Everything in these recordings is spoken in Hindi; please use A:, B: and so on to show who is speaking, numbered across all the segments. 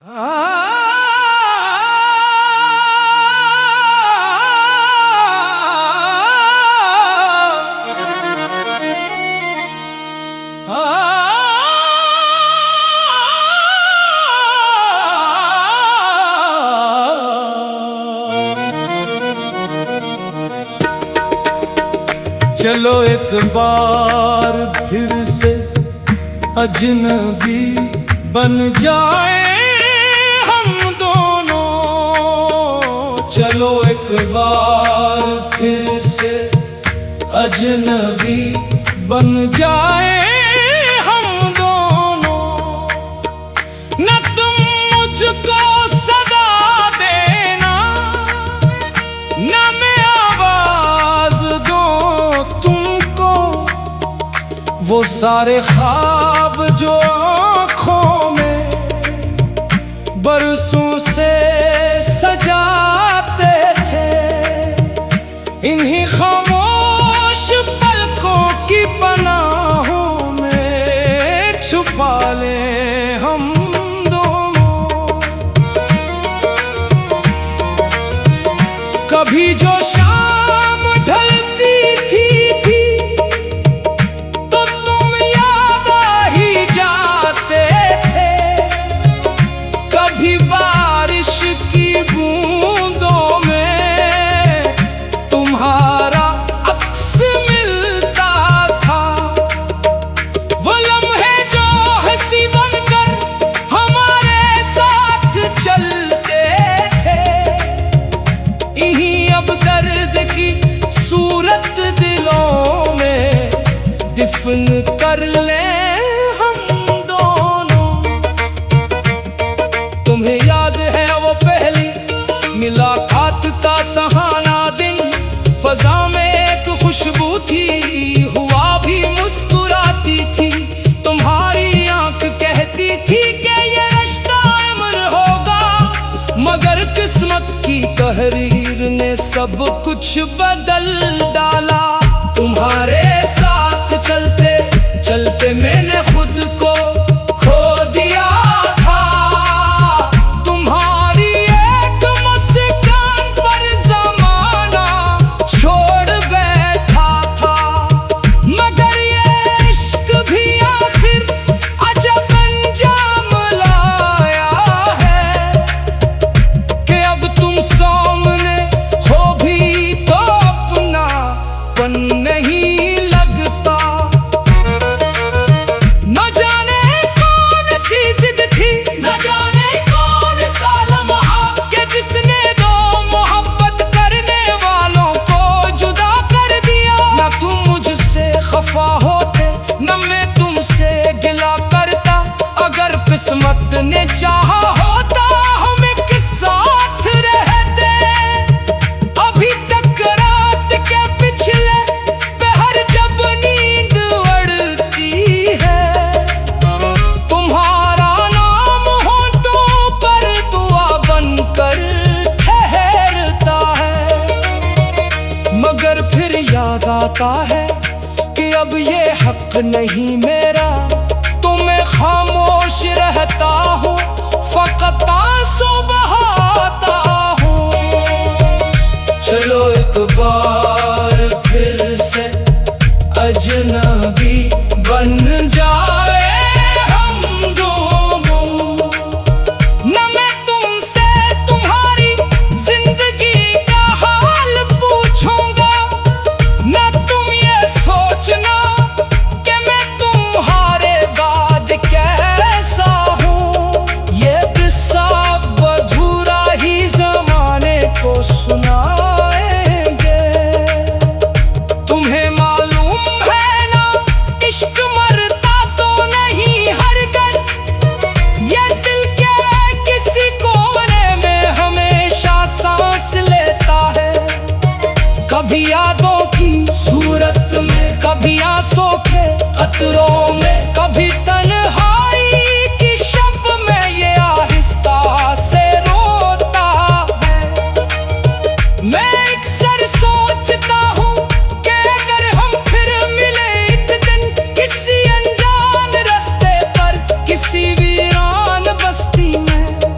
A: चलो एक बार फिर से अजनबी बन जाए हम दोनों। चलो एक बार फिर से अजनबी बन जाए हम दोनों। न तुम मुझको सदा देना, न मैं आवाज दूं तुमको। वो सारे ख्वाब जो आँखों में बरसों से सजाते थे, इन्हीं खामोश पलकों की पनाहों में छुपा ले हम दोनों। कभी जो शाम ढलती थी तो तुम याद आ ही जाते थे। कभी बारिश की बूंदों में तुम्हारा अक्स मिलता था। वो लम्हे जो हंसी बनकर हमारे साथ चलते थे, इन्हीं अब दर्द की सूरत दिलों में दिफन कर ले हम दोनों। तुम्हें याद है वो पहली मुलाकात का सहाना दिन? फजा में एक खुशबू थी, हुआ भी मुस्कुराती थी। तुम्हारी आंख कहती थी कि ये रिश्ता अमर होगा, मगर किस्मत की तहरीर ने सब कुछ बदल डाला। तुम्हारे साथ चलते चलते मैंने खुद को खो दिया था। तुम्हारी एक मुस्कान पर जमाना छोड़ बैठा था। मगर ये इश्क भी आखिर अजब अंजाम लाया है कि अब तुम सामने हो भी तो अपनापन नहीं लगता। न जाने कौन सी जिद थी, न जाने कौन सा लम्हा कि जिसने दो मोहब्बत करने वालों को जुदा कर दिया। न तुम मुझसे खफा होते, न मैं तुमसे गिला करता। अगर किस्मत ने चाहा होता हम एक साथ रहते। अभी तक रात के पिछले पहर जब नींद उड़ती है, तुम्हारा नाम होंठों पर दुआ बनकर ठहरता है। मगर फिर याद आता है कि अब ये हक नहीं मेरा, तो मैं खामोश रहता हूँ, फकत आंसू बहाता हूँ। चलो एक बार फिर से अजनबी बन जाए हम दोनों। न मैं तुमसे तुम्हारी जिंदगी का हाल पूछूंगा, न तुम ये सोचना कि मैं तुम्हारे बाद कैसा हूँ। ये किस्सा अधूरा ही जमाने को सुनाएंगे। तुम्हें मालूम है ना, इश्क मरता तो नहीं हरगिज़। ये दिल के किसी कोने में हमेशा सांस लेता है। कभी यादों की सूरत में, कभी आंसू के कतरों में, कभी तन्हाई की शब में ये आहिस्ता से रोता है। मैं अक्सर सोचता हूँ कि अगर हम फिर मिले एक दिन किसी अनजान रास्ते पर, किसी वीरान बस्ती में,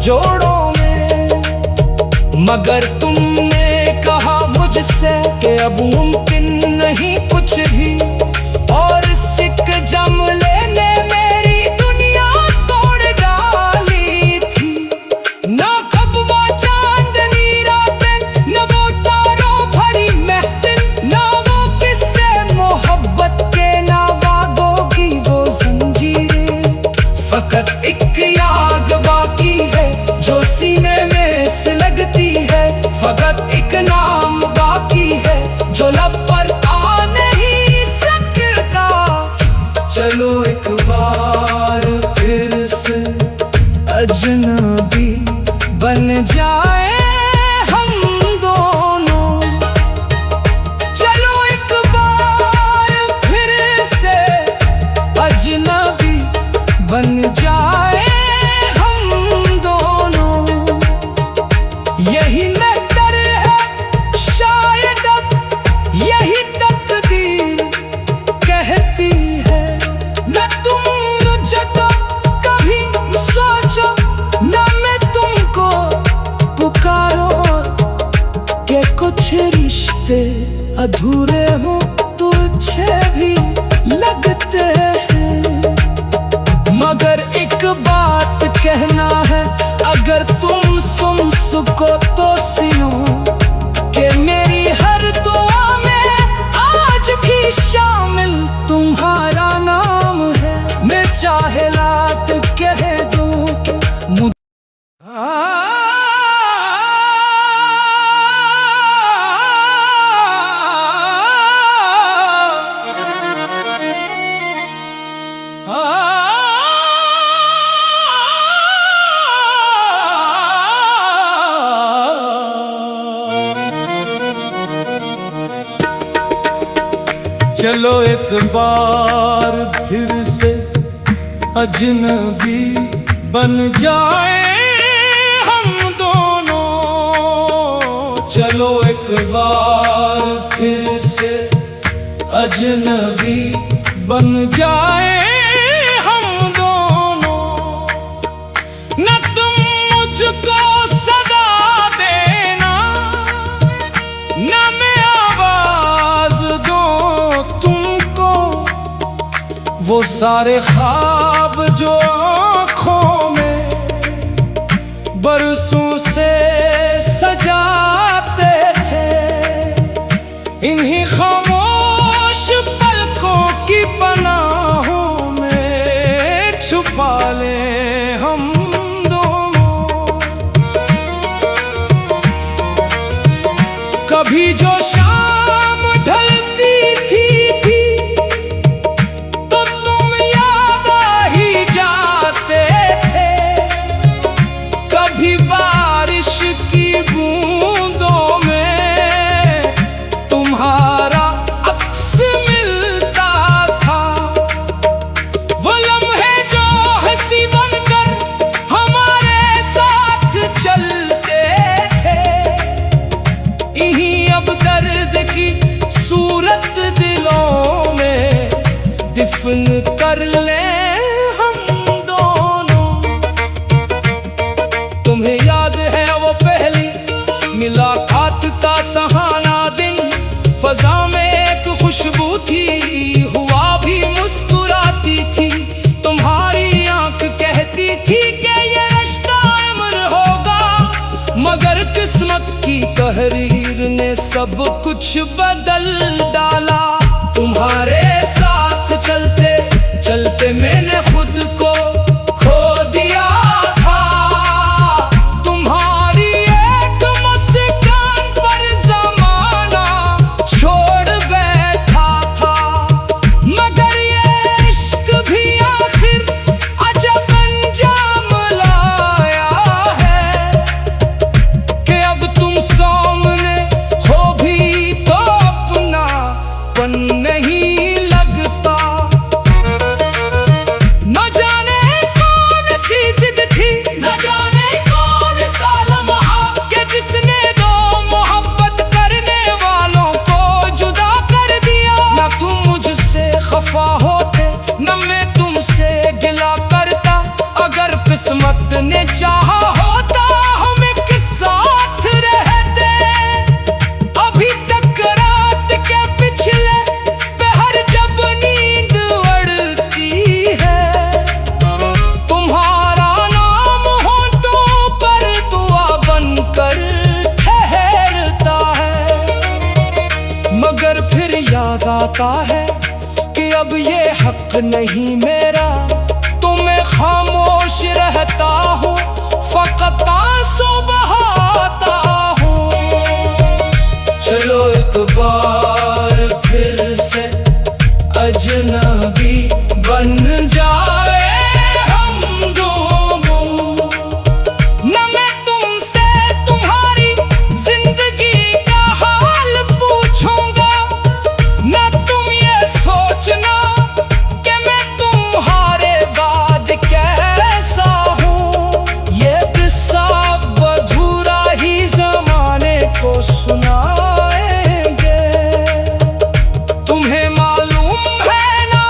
A: जोड़ों में। मगर तुमने कहा मुझसे कि अब मुमकिन नहीं कुछ भी, और सिक जम लेने मेरी दुनिया तोड़ डाली थी। ना कब वो चांदनी रातें, न वो तारों भरी महफिल, ना वो किस्से मोहब्बत के, ना वादों की वो जंजीरें। फकत एक आग बाकी है जो सीने में सिलगती है, फकत एक नाम बाकी है जो लब पर आ नहीं सकता। चलो एक बार फिर से अजनबी बन जाए हम दोनों। चलो एक बार फिर से अजनबी बन जाए हम दोनों। यही नक्तर है शायद अब यही तकदीर कहती है। न तुम मुझे तो कभी सोचो, न मैं तुमको पुकारो, कि कुछ रिश्ते अधूरे हो तुझे भी लगते हैं। मगर एक बात कहना है, अगर तुम सुन सको तो सुनो, कि मेरी हर दुआ में आज भी शामिल तुम्हारा नाम है। मैं चाहे लात कह दूं कि मुझ चलो एक बार फिर से अजनबी बन जाए हम दोनों। चलो एक बार फिर से अजनबी बन जाए हम दोनों। न तुम मुझको सदा देना, न मैं आवाज दूं तुमको। वो सारे ख्वाब जो आँखों में बरसों से सजाते थे, इन्हीं खामोश पलकों की पनाहों में छुपा ले हम दोनों। कभी जो शाम ढलती थी तो तुम याद आ ही जाते थे। कभी बारिश की बूंदों में तुम्हारा अक्स मिलता था। वो लम्हे जो हंसी बनकर हमारे साथ चलते थे, इन्हीं अब दर्द की सूरत दिलों में दिफन कर ले हम दोनों। तुम्हें याद है वो पहली मुलाकात का सहाना दिन, फजा में एक खुशबू थी, हुआ भी मुस्कुराती थी। तुम्हारी आंख कहती थी कि ये रिश्ता अमर होगा, मगर किस्मत की तहरीर ने सब कुछ बदल डाला। तुम्हारे साथ चलते चलते मैंने खुद को खो दिया था। तुम्हारी एक मुस्कान पर ज़माना छोड़ बैठा था। मगर ये इश्क भी आखिर अजब अंजाम लाया है, कि अब तुम सामने हो भी तो अपना लगता है कि अब ये हक नहीं मेरा। तो मैं खामोश रहता हूँ, फकत आंसू बहाता हूँ। चलो एक बार फिर से अजनबी बन जाए हम दोनों। न मैं तुमसे तुम्हारी जिंदगी का हाल पूछूंगा, न तुम ये सोचना कि मैं तुम्हारे बाद कैसा हूँ। ये किस्सा अधूरा ही जमाने को सुनाएंगे। तुम्हें मालूम है ना,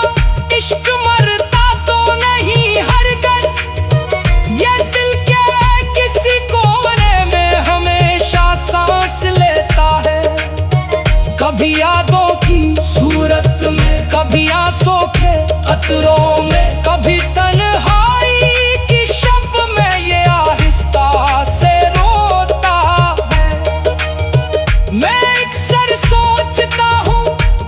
A: इश्क मरता तो नहीं हरगिज़। ये दिल के किसी कोने में हमेशा सांस लेता है। कभी यादों की सूरत में, कभी आंसू के कतरों में, कभी तन्हाई की शब में ये आहिस्ता से रोता है। मैं अक्सर सोचता हूँ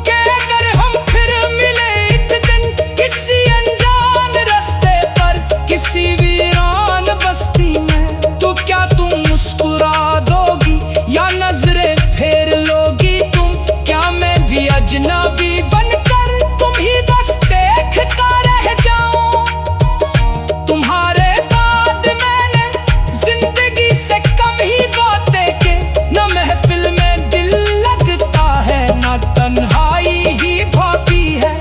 A: कि अगर हम फिर मिले एक दिन किसी अनजान रास्ते पर, किसी वीरान बस्ती में, तो क्या तुम मुस्कुरा दोगी या नजरें फेर लोगी तुम? क्या मैं भी अजनबी बनकर तुम ही बस देखता रह जाऊं? तुम्हारे बाद मैंने जिंदगी से कम ही बातें की, न महफिल में दिल लगता है, न तन्हाई ही भाती है।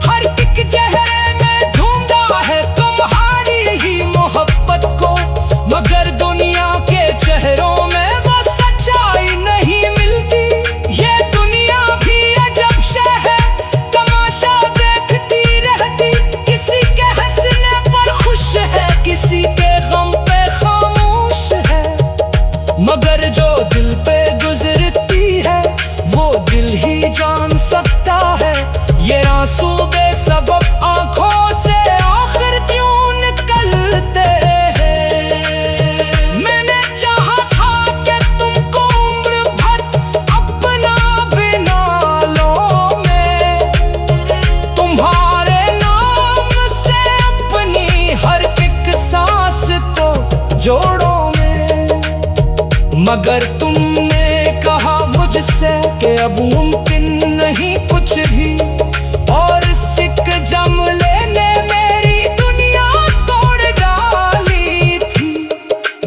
A: हर एक चेहरे में ढूंढा है तुम्हारी ही मोहब्बत को, मगर दुनिया के चेहरों में वो सच्चाई नहीं मिलती। ये दुनिया भी अजब शय है, तमाशा देखती रहती। किसी के हंसने पर खुश है, किसी के गम पे खामोश है, मगर जो दिल पे गुजरती है वो दिल ही जान सकता है। ये आंसू बेसबब आंखों से आखिर क्यों निकलते हैं? मैंने चाहा था कि तुमको उम्र भर अपना बिना लो मैं, तुम्हारे नाम से अपनी हर एक सांस तो जोड़ों में। मगर तुमने कहा मुझसे कि अब मुमकिन नहीं कुछ भी, और सिक जम लेने मेरी दुनिया तोड़ डाली थी।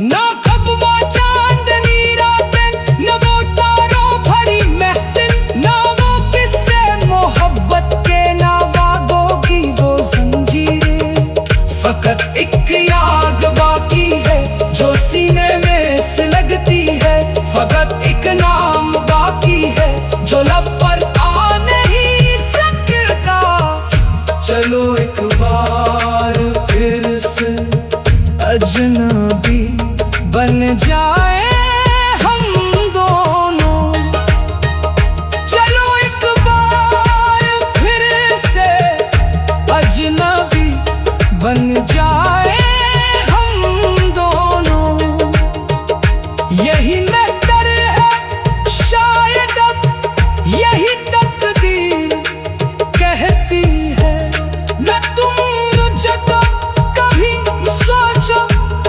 A: ना कब वो चांदनी रातें, न वो तारों भरी महफिल, ना वो किस्से मोहब्बत के, ना वादों की वो जंजीरें। फकत एक याद बाकी है जो सीने में सिलगती है, फकत एक नाम बाकी है जो लब पर आ नहीं सकता। चलो एक बार फिर से अजनबी बन जाए हम दोनों। चलो एक बार फिर से अजनबी बन जाए हम दोनों। यही नज़र है शायद अब यही तकदीर कहती है। न तुम मुझे तो कभी सोचो,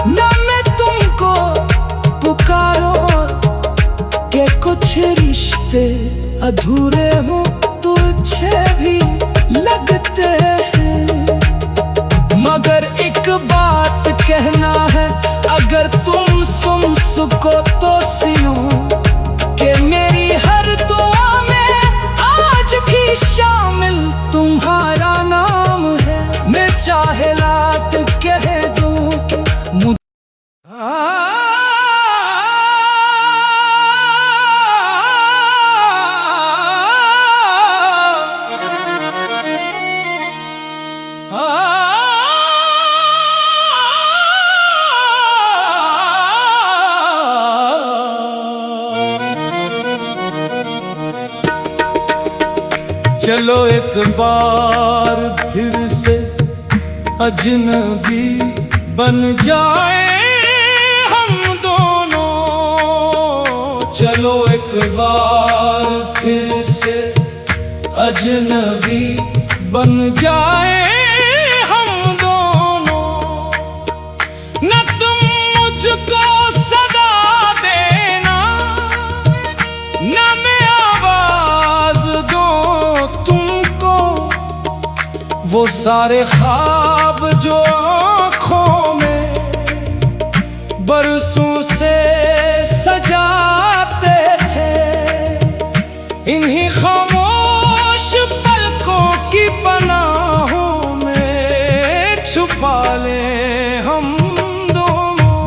A: न मैं तुमको पुकारो, कि कुछ रिश्ते अधूरे हो तो अच्छे भी लगते हैं। मगर एक बात कहना है, अगर तुम सुन सको तो सुनो, कि मेरी हर दुआ में आज भी शामिल तुम्हारा नाम है। मैं चाहे लात कह दूं कि चलो एक बार फिर से अजनबी बन जाए हम दोनों। चलो एक बार फिर से अजनबी बन जाए हम दोनों, न तुम मुझको सदा देना, न मैं आवाज दूं तुमको। वो सारे ख्वाब जो आँखों में बरसों से सजाते थे, इन्हीं खामोश पलकों की पनाहों में छुपा ले हम दोनों।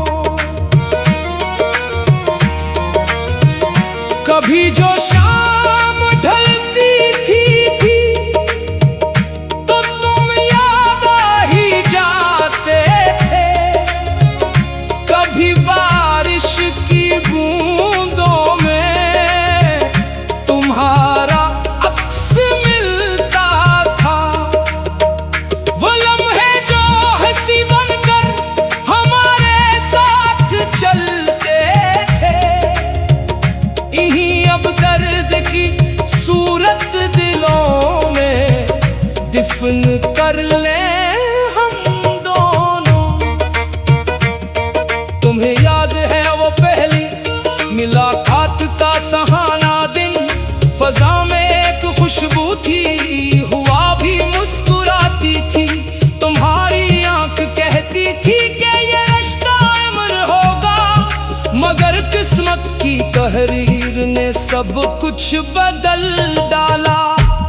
A: कभी जो शाम ढलती थी तो तुम याद आ ही जाते थे, कभी बारिश की बूंदों में तुम्हारा अक्स मिलता था। वो लम्हे जो हंसी बनकर हमारे साथ चलते थे, इन्हीं अब दर्द की सूरत दिलों में दिफन कर ले हम दोनों। तुम्हें याद है वो पहली मुलाकात का सहाना दिन, फजा में एक खुशबू थी, हुआ भी मुस्कुराती थी। तुम्हारी आंख कहती थी कि ये रिश्ता अमर होगा, मगर किस्मत की तहरीर ने सब कुछ बदल डाला।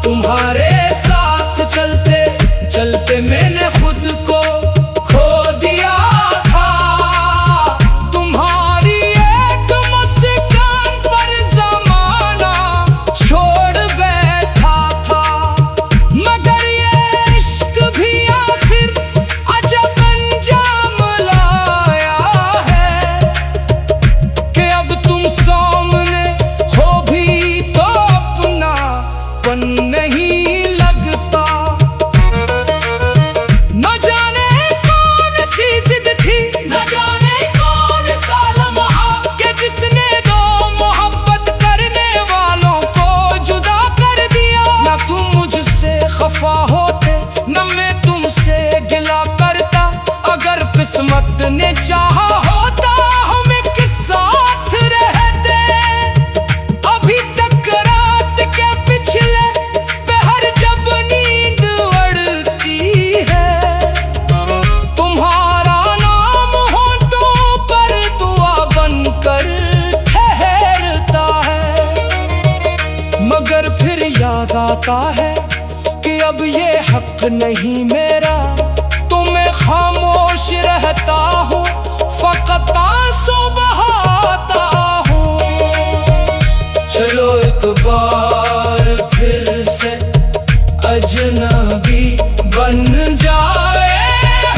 A: तुम्हारे साथ चलते चलते मैंने खुद को खो दिया था, तुम्हारी एक मुस्कान पर जमाना छोड़ बैठा था। मगर ये इश्क भी आखिर अजब अंजाम लाया है, कि अब तुम सामने हो भी तो अपनापन नहीं लगता। न जाने कौन सी जिद थी, न जाने कौन सा लम्हा, कि जिसने दो मोहब्बत करने वालों को जुदा कर दिया। न तुम मुझसे खफा होते, न मैं तुमसे गिला करता, अगर किस्मत ने चाहा होता हम एक साथ रहते। अभी तक रात के पिछले पहर जब नींद अड़ती है, तुम्हारा नाम होंठों पर दुआ बनकर ठहरता है। मगर फिर याद आता है कि अब ये हक नहीं मेरा, तो मैं खामोश रहता हूँ, फकत आंसू बहाता हूँ। चलो एक बार फिर से अजनबी बन जाए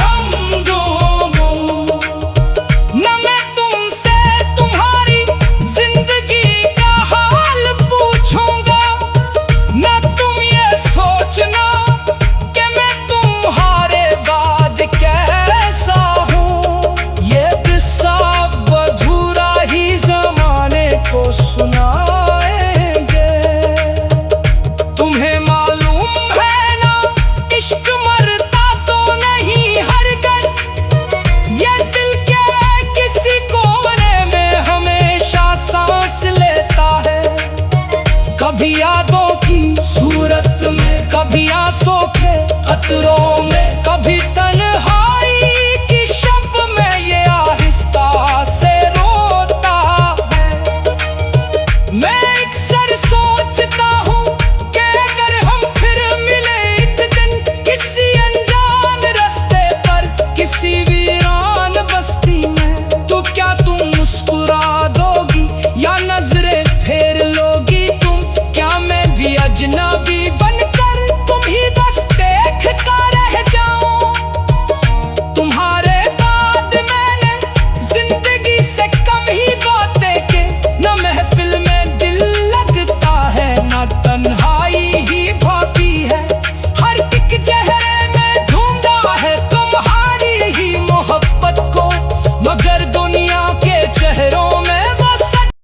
A: हम दोनों, न मैं तुमसे तुम्हारी जिंदगी का हाल पूछूंगा, न तुम ये सोचना कि मैं तुम्हारे बाद कैसा हूँ। ये किस्सा अधूरा ही जमाने को सुनाएंगे। तुम्हें मालूम है ना, इश्क मरता तो नहीं हरगिज़, ये दिल के किसी कोने में हमेशा सांस लेता है। कभी यादों की सूरत में, कभी आंसू के कतरों में,